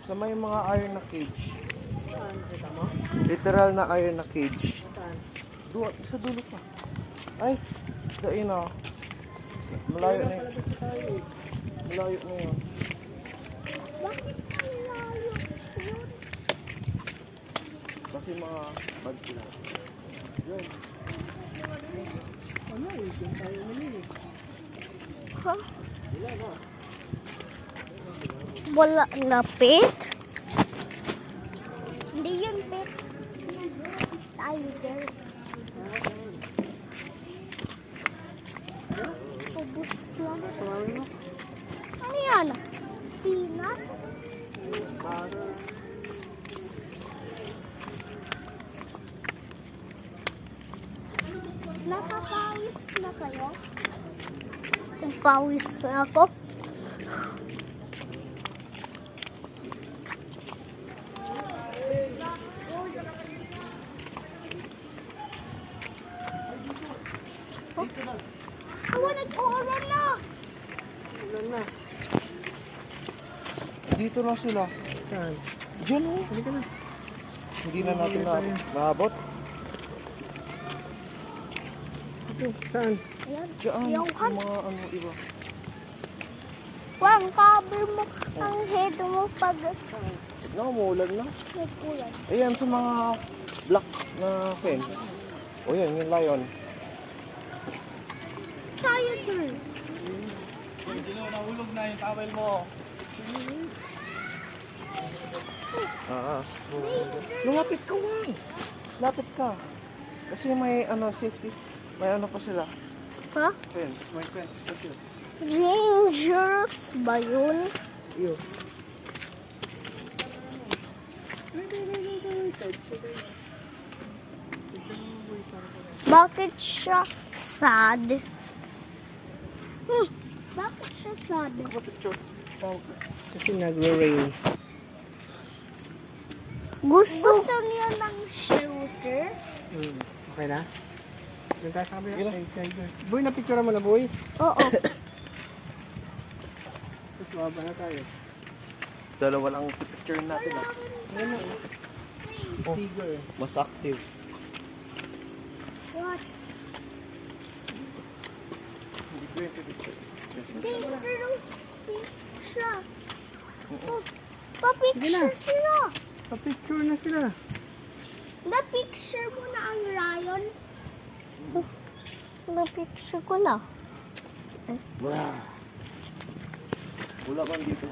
Sa may mga iron na cage. Saan? Kita mo? Literal na iron na cage. Saan? Sa dulo pa. Ay, dain na. Malayo na yun. Palabas na tayo eh. Malayo na yun. Bakit ang layo yun? Kasi mga bad sila. Yun. Ano eh? Diyan tayo namin eh. Ha? Wala na. Wala na pit? Hindi yun pit. Tiger. Ubus lang. Tawagin mo. Ano yan? Peanut? Para. Nakapawis na kayo? Pawis na ako. Awa, nag-uulan na! Wala na. Dito na sila. Saan? Diyan oh. Halika na. Hindi na natin naabot. Ito. Saan? Ayan. Diyan. Yung kan. Mga ano iba. Wang, cover mo ang head mo pag No, umuulan na. nag-ulan. Ayan sa mga black na fence. O yan, yung lion. Tayo dun. Nahulog na yung towel mo. Lumapit ka, Wang. Lapit ka. Kasi may ano, safety. May ano pa sila. Ha? Fence. May fence pa sila. Dangerous ba yun? Iyo. Bakit siya sad? Bakit siya sad? Ako picture. Kasi nagre-rain. Gusto niya ng shelter? Okay na? Doon tayo sa kabila. Sige na. Kay Tiger. Boy, napicture mo na, boy. Oo. Tapos mababa na tayo. Dalawa lang picture natin. Ah. Ayan na. Oh. Tiger. Mas active. What? Hindi ko yung picture. Dangerous siya. Oh, Sige pa-picture na. sila. Pa-picture na sila. Na-picture mo na ang lion? Na-picture ko na. Wala bang dito?